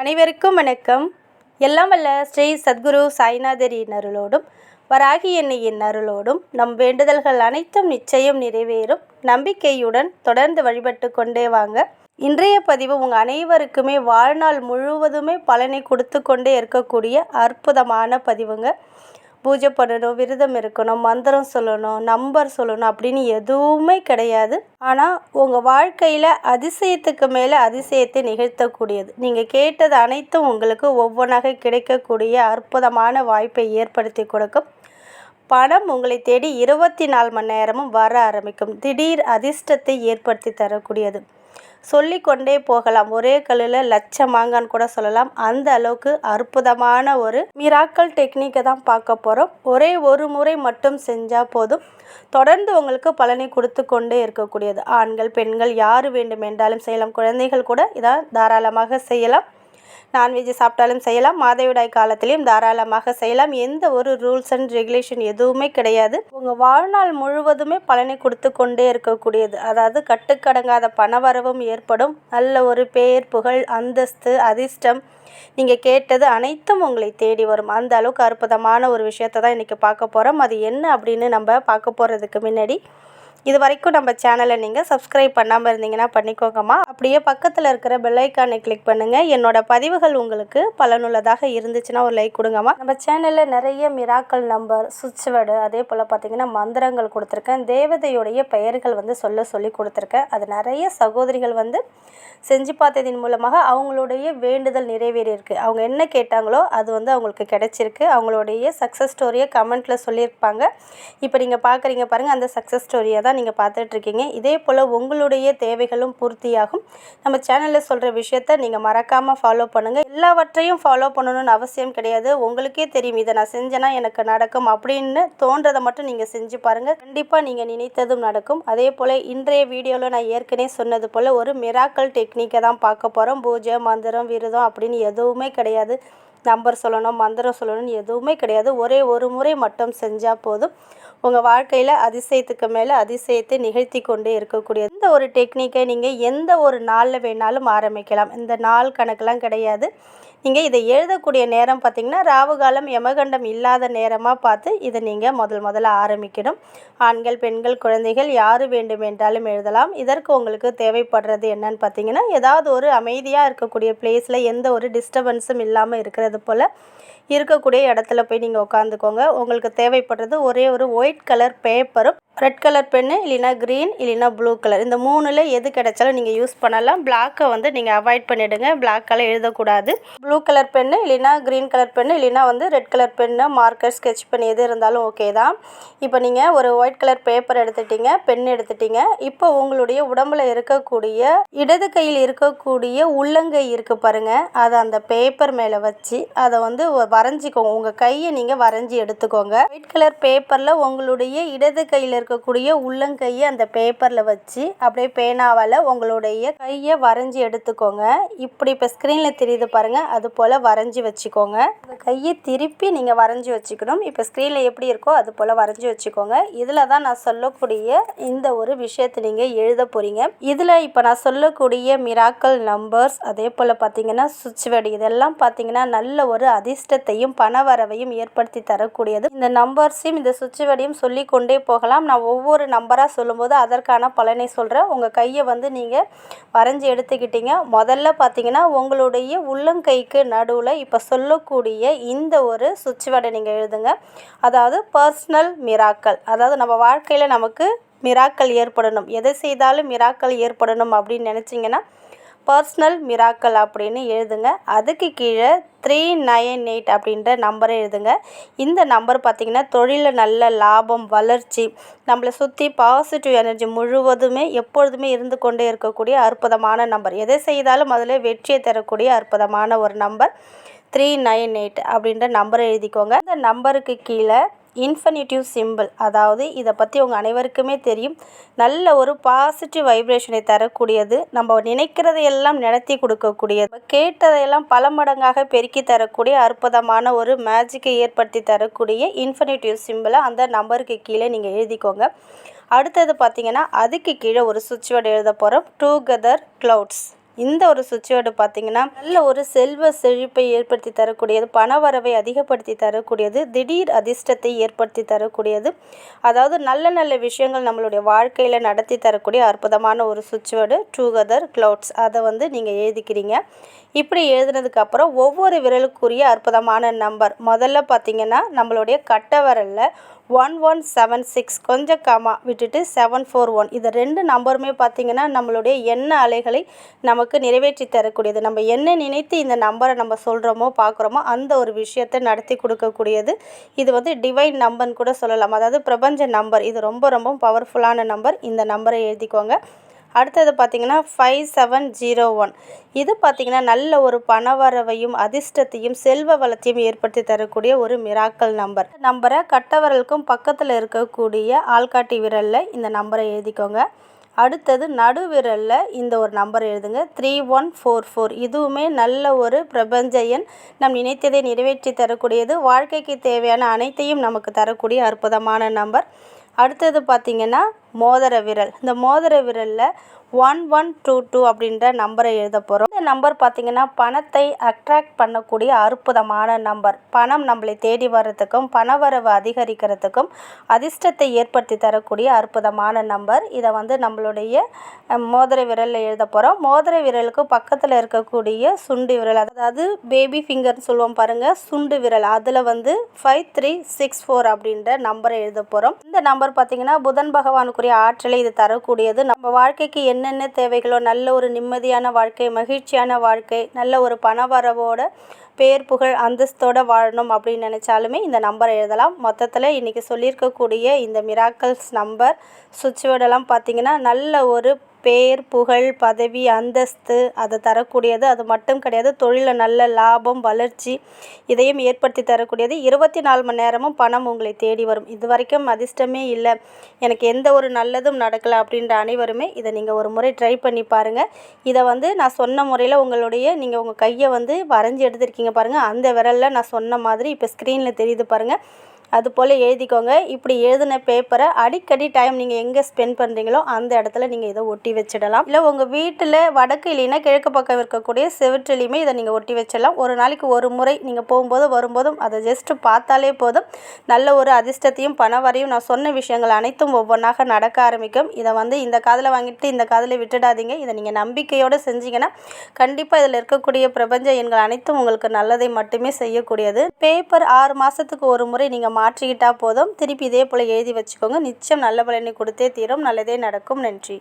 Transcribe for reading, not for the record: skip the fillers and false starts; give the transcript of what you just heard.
அனைவருக்கும் வணக்கம். எல்லாம் வல்ல ஸ்ரீ சத்குரு சாய்நாதரின் அருளோடும் வராகி எண்ணியின் அருளோடும் நம் வேண்டுதல்கள் அனைத்தும் நிச்சயம் நிறைவேறும் நம்பிக்கையுடன் தொடர்ந்து வழிபட்டு கொண்டே வாங்க. இன்றைய பதிவு உங்கள் அனைவருக்குமே வாழ்நாள் முழுவதுமே பலனை கொடுத்து கொண்டே இருக்கக்கூடிய அற்புதமான பதிவுங்க. பூஜை பண்ணணும், விரதம் இருக்கணும், மந்திரம் சொல்லணும், நம்பர் சொல்லணும் அப்படின்னு எதுவுமே கிடையாது. ஆனால் உங்கள் வாழ்க்கையில் அதிசயத்துக்கு மேலே அதிசயத்தை நிகழ்த்தக்கூடியது. நீங்கள் கேட்டது அனைத்தும் உங்களுக்கு ஒவ்வொன்றாக கிடைக்கக்கூடிய அற்புதமான வாய்ப்பை ஏற்படுத்தி கொடுக்கும். பணம் உங்களை தேடி 24 மணி நேரமும் வர ஆரம்பிக்கும். திடீர் அதிர்ஷ்டத்தை ஏற்படுத்தி தரக்கூடியது. சொல்லிக்கொண்டே போகலாம். ஒரே கல்லில் லட்சம் மாங்கான்னு கூட சொல்லலாம். அந்த அளவுக்கு அற்புதமான ஒரு மிராக்கல் டெக்னிக்கை தான் பார்க்க போகிறோம். ஒரே ஒரு முறை மட்டும் செஞ்சால் போதும், தொடர்ந்து உங்களுக்கு பலனை கொடுத்து கொண்டே இருக்கக்கூடியது. ஆண்கள் பெண்கள் யார் வேண்டுமென்றாலும் செய்யலாம். குழந்தைகள் கூட இதை தாராளமாக செய்யலாம். நான்வெஜ் சாப்பிட்டாலும் செய்யலாம். மாதவிடாய் காலத்திலையும் தாராளமாக செய்யலாம். எந்த ஒரு ரூல்ஸ் அண்ட் ரெகுலேஷன் எதுவுமே கிடையாது. உங்கள் வாழ்நாள் முழுவதுமே பலனை கொடுத்து கொண்டே இருக்கக்கூடியது. அதாவது கட்டுக்கடங்காத பணவரவும் ஏற்படும். நல்ல ஒரு பேர், புகழ், அந்தஸ்து, அதிர்ஷ்டம், நீங்கள் கேட்டது அனைத்தும் உங்களை தேடி வரும். அந்த அளவுக்கு அற்புதமான ஒரு விஷயத்தை தான் இன்றைக்கி பார்க்க போகிறோம். அது என்ன அப்படின்னு நம்ம பார்க்க போகிறதுக்கு முன்னாடி இது வரைக்கும் நம்ம சேனலை நீங்கள் சப்ஸ்கிரைப் பண்ணாமல் இருந்தீங்கன்னா பண்ணிக்கோங்கம்மா. அப்படியே பக்கத்தில் இருக்கிற பெல் ஐக்கானை கிளிக் பண்ணுங்கள். என்னோடய பதிவுகள் உங்களுக்கு பலனுள்ளதாக இருந்துச்சுன்னா ஒரு லைக் கொடுங்கம்மா. நம்ம சேனலில் நிறைய மிராக்கல் நம்பர், சுவிட்ச் வேர்டு, அதே போல் பார்த்திங்கன்னா மந்திரங்கள் கொடுத்துருக்கேன். தேவதையுடைய பெயர்கள் சொல்லி கொடுத்துருக்கேன். அது நிறைய சகோதரிகள் செஞ்சு பார்த்ததின் மூலமாக அவங்களுடைய வேண்டுதல் நிறைவேறியிருக்கு. அவங்க என்ன கேட்டாங்களோ அது அவங்களுக்கு கிடைச்சிருக்கு. அவங்களுடைய சக்ஸஸ் ஸ்டோரியை கமெண்ட்டில் சொல்லியிருப்பாங்க. இப்போ நீங்கள் பார்க்குறீங்க பாருங்கள், அந்த சக்ஸஸ் ஸ்டோரியை தான் நீங்கள் பார்த்துட்ருக்கீங்க. இதே போல் உங்களுடைய தேவைகளும் பூர்த்தியாகும். நம்ம சேனலில் சொல்கிற விஷயத்த நீங்கள் மறக்காமல் ஃபாலோ பண்ணுங்கள். எல்லாவற்றையும் ஃபாலோ பண்ணணும்னு அவசியம் கிடையாது. உங்களுக்கே தெரியும், இதை நான் செஞ்சேன்னா எனக்கு நடக்கும் அப்படின்னு தோன்றதை மட்டும் நீங்கள் செஞ்சு பாருங்கள். கண்டிப்பாக நீங்கள் நினைத்ததும் நடக்கும். அதே போல் இன்றைய வீடியோவில் நான் ஏற்கனவே சொன்னது போல் ஒரு மிராக்கல் டெக்னிக்கை தான் பார்க்க போகிறோம். பூஜை, மந்திரம், விரதம் அப்படின்னு எதுவுமே கிடையாது. நம்பர் சொல்லணும், மந்திரம் சொல்லணும்னு எதுவுமே கிடையாது. ஒரே ஒரு முறை மட்டும் செஞ்சால் போதும், உங்கள் வாழ்க்கையில் அதிசயத்துக்கு மேலே அதிசயத்தை நிகழ்த்தி கொண்டே இருக்கக்கூடிய இந்த ஒரு டெக்னிக்கை நீங்கள் எந்த ஒரு நாளில் வேணாலும் ஆரம்பிக்கலாம். இந்த நாள் கணக்கெலாம் கிடையாது. நீங்கள் இதை எழுதக்கூடிய நேரம் பார்த்திங்கன்னா ராவுகாலம், யமகண்டம் இல்லாத நேரமாக பார்த்து இதை நீங்கள் முதல்ல ஆரம்பிக்கணும். ஆண்கள் பெண்கள் குழந்தைகள் யார் வேண்டுமென்றாலும் எழுதலாம். இதற்கு உங்களுக்கு தேவைப்படுறது என்னன்னு பார்த்திங்கன்னா, ஏதாவது ஒரு அமைதியாக இருக்கக்கூடிய பிளேஸில் எந்த ஒரு டிஸ்டர்பன்ஸும் இல்லாமல் இருக்கிறது போல் இருக்கக்கூடிய இடத்துல போய் நீங்கள் உட்காந்துக்கோங்க. உங்களுக்கு தேவைப்படுறது ஒரே ஒரு ஒயிட் கலர் பேப்பரும், ரெட் கலர் பென்னு, இல்லைனா க்ரீன், இல்லைனா ப்ளூ கலர். இந்த மூணில் எது கிடைச்சாலும் நீங்கள் யூஸ் பண்ணலாம். பிளாக்கை நீங்கள் அவாய்ட் பண்ணிவிடுங்க. பிளாக் கலர் எழுதக்கூடாது. ப்ளூ கலர் பென்னு, இல்லைனா க்ரீன் கலர் பென்னு, இல்லைனா red colour pen, marker, sketch pen எது இருந்தாலும் ஓகே தான். இப்போ நீங்கள் ஒரு ஒயிட் கலர் பேப்பர் எடுத்துட்டீங்க, பென் எடுத்துட்டீங்க. இப்போ உங்களுடைய உடம்புல இருக்கக்கூடிய இடது கையில் இருக்கக்கூடிய உள்ளங்கை இருக்குது பாருங்கள், அதை அந்த பேப்பர் மேலே வச்சு அதை வரைஞ்சிக்கோங்க. உங்கள் கையை நீங்கள் வரைஞ்சி எடுத்துக்கோங்க. ஒயிட் கலர் பேப்பரில் உங்களுடைய இடது கையில் இருக்கக்கூடிய உள்ளங்கையை அந்த பேப்பரில் வச்சு அப்படியே பேனாவால் உங்களுடைய கையை வரைஞ்சி எடுத்துக்கோங்க. இப்படி இப்போ ஸ்க்ரீனில் தெரியுது பாருங்கள், அது போல் வரைஞ்சி வச்சுக்கோங்க. உங்கள் கையை திருப்பி நீங்கள் வரைஞ்சி வச்சுக்கணும். இப்போ ஸ்க்ரீனில் எப்படி இருக்கோ அது போல் வரைஞ்சி வச்சுக்கோங்க. இதில் தான் நான் சொல்லக்கூடிய இந்த ஒரு விஷயத்தை நீங்கள் எழுத போகிறீங்க. இதில் இப்போ நான் சொல்லக்கூடிய மிராக்கல் நம்பர்ஸ், அதே போல் பார்த்தீங்கன்னா சுவிட்ச் வேர்டு, இதெல்லாம் பார்த்தீங்கன்னா நல்ல ஒரு அதிர்ஷ்டத்தையும் பணவரவையும் ஏற்படுத்தி தரக்கூடியது. இந்த நம்பர்ஸையும் இந்த சுவிட்ச் வேர்டையும் சொல்லிக்கொண்டே போகலாம். நான் ஒவ்வொரு நம்பராக சொல்லும்போது அதற்கான பலனை சொல்கிறேன். உங்கள் கையை நீங்கள் வரைஞ்சி எடுத்துக்கிட்டீங்க. முதல்ல பார்த்தீங்கன்னா உங்களுடைய உள்ளங்கைக்கு நடுவில் இப்போ சொல்லக்கூடிய இந்த ஒரு சுவிட்ச் வேர்டை நீங்கள் எழுதுங்க. அதாவது பர்சனல் மிராக்கல். அதாவது நம்ம வாழ்க்கையில் நமக்கு மிராக்கல் ஏற்படணும், எதை செய்தாலும் மிராக்கல் ஏற்படணும் அப்படின்னு நினச்சிங்கன்னா பர்சனல் மிராக்கல் அப்படின்னு எழுதுங்க. அதுக்கு கீழே 398 அப்படின்ற நம்பரை எழுதுங்க. இந்த நம்பர் பார்த்திங்கன்னா தொழிலில் நல்ல லாபம், வளர்ச்சி, நம்மளை சுற்றி பாசிட்டிவ் எனர்ஜி முழுவதுமே எப்பொழுதுமே இருந்து கொண்டே இருக்கக்கூடிய அற்புதமான நம்பர். எதை செய்தாலும் அதில் வெற்றியை தரக்கூடிய அற்புதமான ஒரு நம்பர் 398 அப்படின்ற நம்பரை எழுதிக்கோங்க. இந்த நம்பருக்கு கீழே இன்ஃபினிட்டிவ் சிம்பிள், அதாவது இதை பற்றி உங்கள் அனைவருக்குமே தெரியும், நல்ல ஒரு பாசிட்டிவ் வைப்ரேஷனை தரக்கூடியது, நம்ம நினைக்கிறதையெல்லாம் நடத்தி கொடுக்கக்கூடியது, கேட்டதையெல்லாம் பல மடங்காக பெருக்கி தரக்கூடிய அற்புதமான ஒரு மேஜிக்கை ஏற்படுத்தி தரக்கூடிய இன்ஃபினிட்டிவ் சிம்பிளை அந்த நம்பருக்கு கீழே நீங்கள் எழுதிக்கோங்க. அடுத்தது பார்த்திங்கன்னா அதுக்கு கீழே ஒரு சுவிட்ச் வேர்டு எழுத போகிறோம். Together clouds. இந்த ஒரு சுவிட்ச் பார்த்திங்கன்னா நல்ல ஒரு செல்வ செழிப்பை ஏற்படுத்தி தரக்கூடியது, பணவரவை அதிகப்படுத்தி தரக்கூடியது, திடீர் அதிர்ஷ்டத்தை ஏற்படுத்தி தரக்கூடியது, அதாவது நல்ல நல்ல விஷயங்கள் நம்மளுடைய வாழ்க்கையில் நடத்தி தரக்கூடிய அற்புதமான ஒரு சுவிட்ச் வேர்டு டுகெதர் க்ளவுட்ஸ். அதை நீங்கள் எழுதிக்கிறீங்க. இப்படி எழுதுனதுக்கப்புறம் ஒவ்வொரு விரலுக்குரிய அற்புதமான நம்பர் முதல்ல பார்த்திங்கன்னா நம்மளுடைய கட்டை விரலில் 1176 கொஞ்சம் கமா விட்டுட்டு 741 இது 2 நம்பருமே பார்த்திங்கன்னா நம்மளுடைய எண்ண அலைகளை நமக்கு நிறைவேற்றி தரக்கூடியது. நம்ம என்ன நினைத்து இந்த நம்பரை நம்ம சொல்கிறோமோ பார்க்குறோமோ அந்த ஒரு விஷயத்தை நடத்தி கொடுக்கக்கூடியது. இது டிவைன் நம்பர்னு கூட சொல்லலாம், அதாவது பிரபஞ்ச நம்பர். இது ரொம்ப ரொம்ப பவர்ஃபுல்லான நம்பர். இந்த நம்பரை எழுதிக்கோங்க. அடுத்தது பார்த்திங்கன்னா 5701 இது பார்த்திங்கன்னா நல்ல ஒரு பணவரவையும் அதிர்ஷ்டத்தையும் செல்வ வளத்தையும் ஏற்படுத்தி தரக்கூடிய ஒரு மிராக்கல் நம்பர். நம்பரை கட்டவரலுக்கும் பக்கத்தில் இருக்கக்கூடிய ஆள்காட்டி விரலில் இந்த நம்பரை எழுதிக்கோங்க. அடுத்தது நடுவிரலில் இந்த ஒரு நம்பர் எழுதுங்க 3144. இதுவுமே நல்ல ஒரு பிரபஞ்ச எண், நம் நினைத்ததை நிறைவேற்றி தரக்கூடியது, வாழ்க்கைக்கு தேவையான அனைத்தையும் நமக்கு தரக்கூடிய அற்புதமான நம்பர். அடுத்தது பார்த்திங்கன்னா மோதிர விரல். இந்த மோதிர விரலில் 1122 அப்படின்ற நம்பரை எழுத போகிறோம். இந்த நம்பர் பார்த்திங்கன்னா பணத்தை அட்ராக்ட் பண்ணக்கூடிய அற்புதமான நம்பர். பணம் நம்மளை தேடி வர்றதுக்கும் பணவரவு அதிகரிக்கிறதுக்கும் அதிர்ஷ்டத்தை ஏற்படுத்தி தரக்கூடிய அற்புதமான நம்பர். இதை நம்மளுடைய மோதிர விரலில் எழுத போகிறோம். மோதிர விரலுக்கு பக்கத்தில் இருக்கக்கூடிய சுண்டு விரல், அதாவது பேபி ஃபிங்கர்னு சொல்லுவோம் பாருங்கள், சுண்டு விரல், அதில் 5364 அப்படின்ற நம்பரை எழுத போகிறோம். இந்த நம்பர் பார்த்திங்கன்னா புதன் பகவானுக்குரிய ஆற்றலை இது தரக்கூடியது. நம்ம வாழ்க்கைக்கு என்னென்ன தேவைகளோ, நல்ல ஒரு நிம்மதியான வாழ்க்கை, மகிழ்ச்சியான வாழ்க்கை, நல்ல ஒரு பணவரவோட பேர் புகழ் அந்தஸ்தோடு வாழணும் அப்படின்னு நினச்சாலுமே இந்த நம்பரை எழுதலாம். மொத்தத்தில் இன்றைக்கி சொல்லியிருக்கக்கூடிய இந்த மிராக்கல்ஸ் நம்பர் சுவிட்ச் வேர்டெல்லாம் பார்த்திங்கன்னா நல்ல ஒரு பேர் புகழ் பதவி அந்தஸ்து அதை தரக்கூடியது. அது மட்டும் கிடையாது, தொழிலில் நல்ல லாபம் வளர்ச்சி இதையும் ஏற்படுத்தி தரக்கூடியது. 24 மணி நேரமும் பணம் உங்களை தேடி வரும். இது வரைக்கும் அதிர்ஷ்டமே இல்லை, எனக்கு எந்த ஒரு நல்லதும் நடக்கலை அப்படின்ற அனைவருமே இதை நீங்கள் ஒரு முறை ட்ரை பண்ணி பாருங்கள். இதை நான் சொன்ன முறையில் நீங்கள் உங்கள் கையை வரைஞ்சி எடுத்துருக்கீங்க பாருங்கள், அந்த விரலில் நான் சொன்ன மாதிரி இப்போ ஸ்க்ரீனில் தெரியுது பாருங்கள், அதுபோல் எழுதிக்கோங்க. இப்படி எழுதின பேப்பரை அடிக்கடி டைம் நீங்கள் எங்கே ஸ்பெண்ட் பண்ணுறீங்களோ அந்த இடத்துல நீங்கள் இதை ஒட்டி வச்சிடலாம். இல்லை உங்கள் வீட்டில் வடக்கு இல்லைன்னா கிழக்கு பக்கம் இருக்கக்கூடிய செவற்றுலையுமே இதை நீங்கள் ஒட்டி வச்சிடலாம். ஒரு நாளைக்கு ஒரு முறை நீங்கள் போகும்போது வரும்போதும் அதை ஜஸ்ட்டு பார்த்தாலே போதும், நல்ல ஒரு அதிர்ஷ்டத்தையும் பணவரையும் நான் சொன்ன விஷயங்கள் அனைத்தும் ஒவ்வொன்றாக நடக்க ஆரம்பிக்கும். இதை இந்த காதில் வாங்கிட்டு இந்த காதில் விட்டுடாதீங்க. இதை நீங்கள் நம்பிக்கையோடு செஞ்சீங்கன்னா கண்டிப்பாக இதில் இருக்கக்கூடிய பிரபஞ்ச எண்கள் அனைத்தும் உங்களுக்கு நல்லதை மட்டுமே செய்யக்கூடியது. பேப்பர் 6 மாதத்துக்கு ஒரு முறை நீங்கள் மாற்றிக்கிட்டால் போதும். திருப்பி இதே போல் எழுதி வச்சுக்கோங்க. நிச்சயம் நல்ல பலனை கொடுத்தே தீரும். நல்லதே நடக்கும். நன்றி.